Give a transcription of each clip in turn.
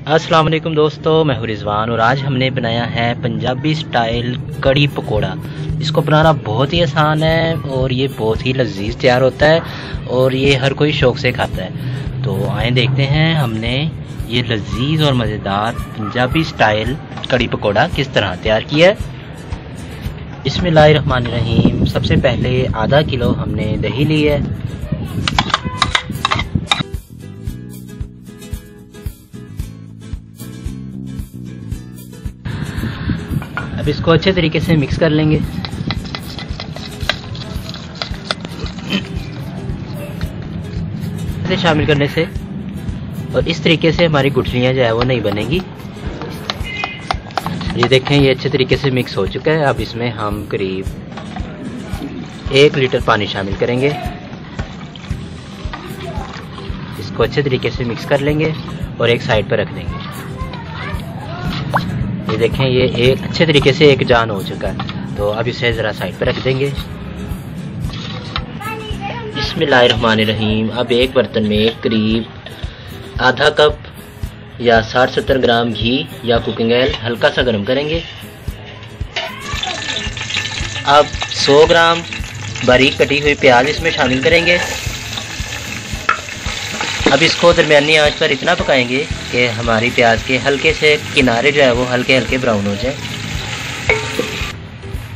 अस्सलाम वालेकुम दोस्तों, मैं हूं रिजवान और आज हमने बनाया है पंजाबी स्टाइल कड़ी पकोड़ा। इसको बनाना बहुत ही आसान है और ये बहुत ही लजीज तैयार होता है और ये हर कोई शौक़ से खाता है। तो आए देखते हैं हमने ये लजीज और मज़ेदार पंजाबी स्टाइल कड़ी पकोड़ा किस तरह तैयार किया है। बिस्मिल्लाहिर्रहमानिर्रहीम। सबसे पहले आधा किलो हमने दही ली है। अब इसको अच्छे तरीके से मिक्स कर लेंगे। इसे शामिल करने से और इस तरीके से हमारी गुठलियां जो है वो नहीं बनेगी। ये देखें, ये अच्छे तरीके से मिक्स हो चुका है। अब इसमें हम करीब 1 लीटर पानी शामिल करेंगे। इसको अच्छे तरीके से मिक्स कर लेंगे और एक साइड पर रख देंगे। ये देखें, ये एक अच्छे तरीके से एक जान हो चुका है। तो अब इसे ज़रा साइड पर रख देंगे। बिस्मिल्लाहिर्रहमानिर्रहीम। अब एक बर्तन में करीब आधा कप या 60-70 ग्राम घी या कुकिंग ऑयल हल्का सा गर्म करेंगे। अब 100 ग्राम बारीक कटी हुई प्याज इसमें शामिल करेंगे। अब इसको दरमियानी आंच पर इतना पकाएंगे कि हमारी प्याज के हल्के से किनारे जो है वो हल्के हल्के ब्राउन हो जाए।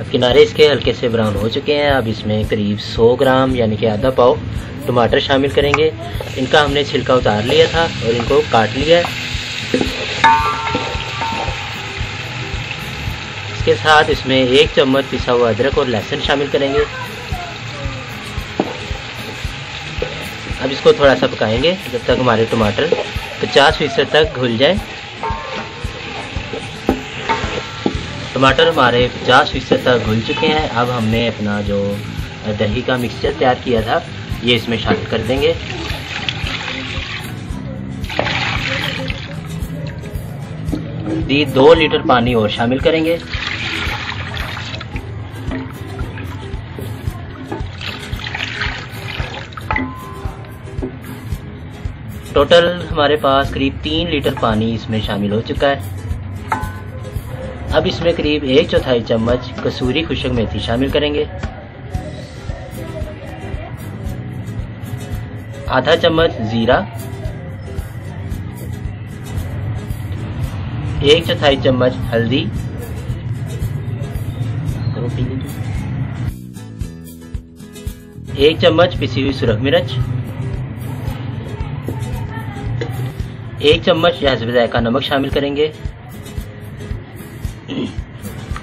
अब किनारे इसके हल्के से ब्राउन हो चुके हैं। अब इसमें करीब 100 ग्राम यानी कि आधा पाव टमाटर शामिल करेंगे। इनका हमने छिलका उतार लिया था और इनको काट लिया है। इसके साथ इसमें 1 चम्मच पिसा हुआ अदरक और लहसुन शामिल करेंगे। अब इसको थोड़ा सा पकाएंगे जब तक हमारे टमाटर 50% तक घुल जाए। टमाटर हमारे 50% तक घुल चुके हैं। अब हमने अपना जो दही का मिक्सचर तैयार किया था ये इसमें शामिल कर देंगे। दी 2 लीटर पानी और शामिल करेंगे। टोटल हमारे पास करीब 3 लीटर पानी इसमें शामिल हो चुका है। अब इसमें करीब 1/4 चम्मच कसूरी खुशक मेथी शामिल करेंगे। आधा चम्मच जीरा, 1/4 चम्मच हल्दी, 1 चम्मच पिसी हुई सुरख मिर्च, 1 चम्मच या हस्ब जायका नमक शामिल करेंगे।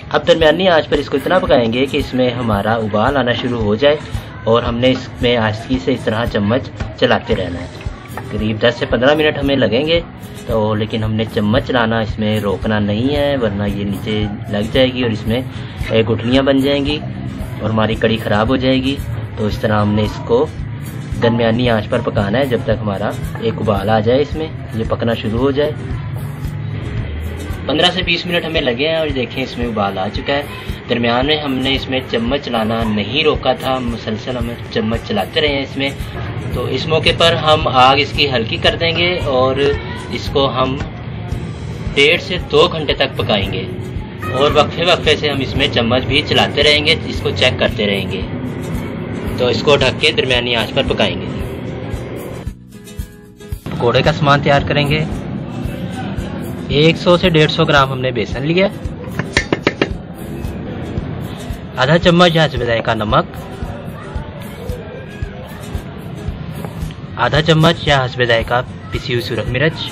अब दरमियानी आंच पर इसको इतना पकाएंगे कि इसमें हमारा उबाल आना शुरू हो जाए और हमने इसमें आहिस्ती से इस तरह चम्मच चलाते रहना है। करीब 10 से 15 मिनट हमें लगेंगे। तो लेकिन हमने चम्मच चलाना इसमें रोकना नहीं है, वरना ये नीचे लग जाएगी और इसमें गुठलियाँ बन जाएंगी और हमारी कड़ी ख़राब हो जाएगी। तो इस तरह हमने इसको दरमियानी आंच पर पकाना है जब तक हमारा एक उबाल आ जाए, इसमें ये पकना शुरू हो जाए। 15 से 20 मिनट हमें लगे हैं और देखें इसमें उबाल आ चुका है। दरमियान में हमने इसमें चम्मच चलाना नहीं रोका था, मुसलसल हमें चम्मच चलाते रहे हैं इसमें। तो इस मौके पर हम आग इसकी हल्की कर देंगे और इसको हम 1.5 से 2 घंटे तक पकाएंगे और वक्फे वक्फे से हम इसमें चम्मच भी चलाते रहेंगे, इसको चेक करते रहेंगे। तो इसको ढक के दरमियानी आंच पर पकाएंगे। पकोड़े का सामान तैयार करेंगे। 100 से 150 ग्राम हमने बेसन लिया, आधा चम्मच या हस्ब जायका नमक, आधा चम्मच या हस्ब जायका पिसी हुई सुरख मिर्च,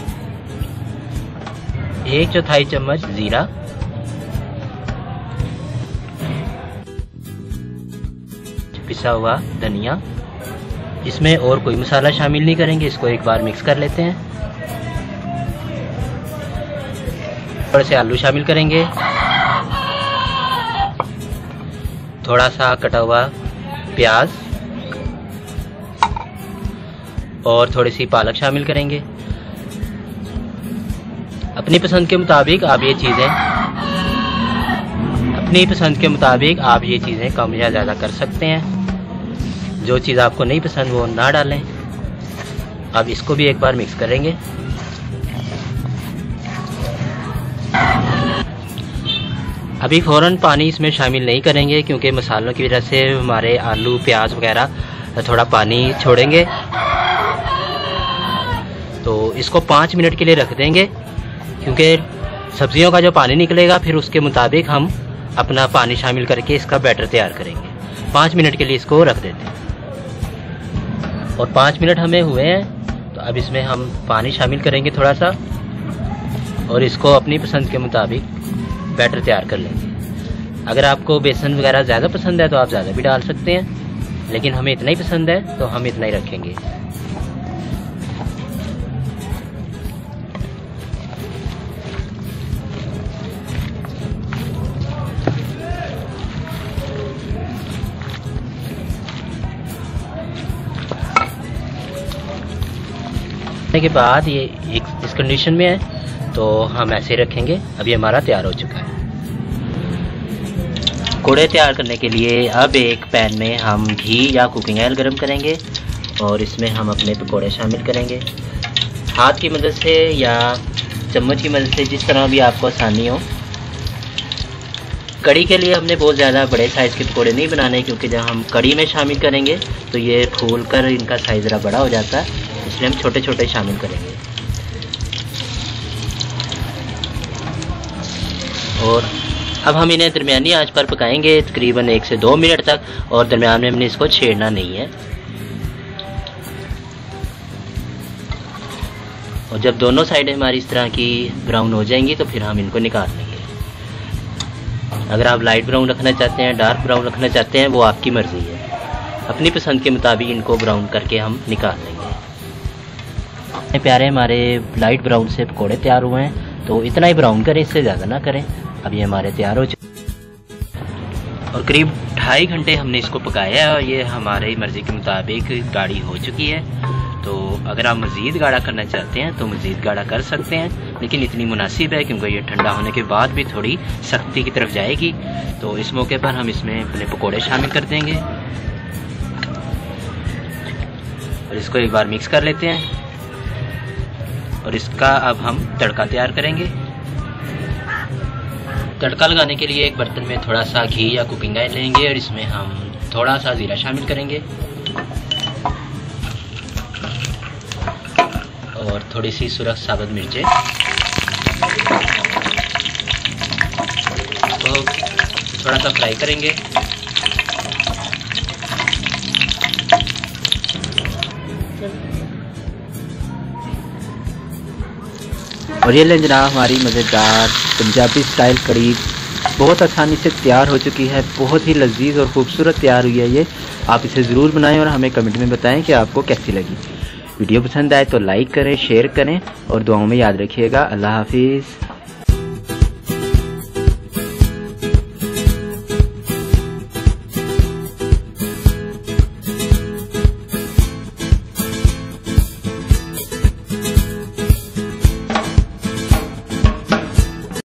1/4 चम्मच जीरा, पिसा हुआ धनिया। इसमें और कोई मसाला शामिल नहीं करेंगे। इसको एक बार मिक्स कर लेते हैं। थोड़े से आलू शामिल करेंगे, थोड़ा सा कटा हुआ प्याज और थोड़ी सी पालक शामिल करेंगे। अपनी पसंद के मुताबिक आप ये चीज़ें कम या ज़्यादा कर सकते हैं। जो चीज़ आपको नहीं पसंद वो ना डालें। अब इसको भी एक बार मिक्स करेंगे। अभी फ़ौरन पानी इसमें शामिल नहीं करेंगे क्योंकि मसालों की वजह से हमारे आलू प्याज वगैरह थोड़ा पानी छोड़ेंगे। तो इसको 5 मिनट के लिए रख देंगे क्योंकि सब्जियों का जो पानी निकलेगा फिर उसके मुताबिक हम अपना पानी शामिल करके इसका बैटर तैयार करेंगे। 5 मिनट के लिए इसको रख देते हैं और 5 मिनट हमें हुए हैं। तो अब इसमें हम पानी शामिल करेंगे थोड़ा सा और इसको अपनी पसंद के मुताबिक बैटर तैयार कर लेंगे। अगर आपको बेसन वगैरह ज़्यादा पसंद है तो आप ज़्यादा भी डाल सकते हैं, लेकिन हमें इतना ही पसंद है तो हम इतना ही रखेंगे। के बाद ये इस कंडीशन में है तो हम ऐसे रखेंगे। अभी हमारा तैयार हो चुका है। पकौड़े तैयार करने के लिए अब एक पैन में हम घी या कुकिंग ऑयल गरम करेंगे और इसमें हम अपने पकौड़े शामिल करेंगे। हाथ की मदद से या चम्मच की मदद से, जिस तरह भी आपको आसानी हो। कड़ी के लिए हमने बहुत ज़्यादा बड़े साइज़ के पकौड़े नहीं बनाने क्योंकि जब हम कड़ी में शामिल करेंगे तो ये फूल कर इनका साइज़ ज़रा बड़ा हो जाता है, इसलिए हम छोटे छोटे शामिल करेंगे। और अब हम इन्हें दरमियानी आंच पर पकाएंगे तकरीबन 1 से 2 मिनट तक और दरमियान में हमने इसको छेड़ना नहीं है। और जब दोनों साइडें हमारी इस तरह की ब्राउन हो जाएंगी तो फिर हम इनको निकाल लेंगे। अगर आप लाइट ब्राउन रखना चाहते हैं, डार्क ब्राउन रखना चाहते हैं, वो आपकी मर्ज़ी है। अपनी पसंद के मुताबिक इनको ब्राउन करके हम निकाल लेंगे। प्यारे हमारे लाइट ब्राउन से पकोड़े तैयार हुए हैं, तो इतना ही ब्राउन करें, इससे ज़्यादा ना करें। अब ये हमारे तैयार हो चुके और करीब 2.5 घंटे हमने इसको पकाया है और ये हमारी मर्ज़ी के मुताबिक गाढ़ी हो चुकी है। तो अगर आप मज़ीद गाढ़ा करना चाहते हैं तो मज़ीद गाढ़ा कर सकते हैं, लेकिन इतनी मुनासिब है क्योंकि ये ठंडा होने के बाद भी थोड़ी सख्ती की तरफ जाएगी। तो इस मौके पर हम इसमें अपने पकोड़े शामिल कर देंगे और इसको एक बार मिक्स कर लेते हैं। और इसका अब हम तड़का तैयार करेंगे। तड़का लगाने के लिए एक बर्तन में थोड़ा सा घी या कुकिंग ऑयल लेंगे और इसमें हम थोड़ा सा ज़ीरा शामिल करेंगे और थोड़ी सी सुरख साबुत मिर्चें। तो थोड़ा सा फ्राई करेंगे। और ये लें जनाब हमारी मज़ेदार पंजाबी स्टाइल कड़ी बहुत आसानी से तैयार हो चुकी है। बहुत ही लजीज और ख़ूबसूरत तैयार हुई है ये। आप इसे ज़रूर बनाएं और हमें कमेंट में बताएं कि आपको कैसी लगी। वीडियो पसंद आए तो लाइक करें, शेयर करें और दुआओं में याद रखिएगा। अल्लाह हाफिज़।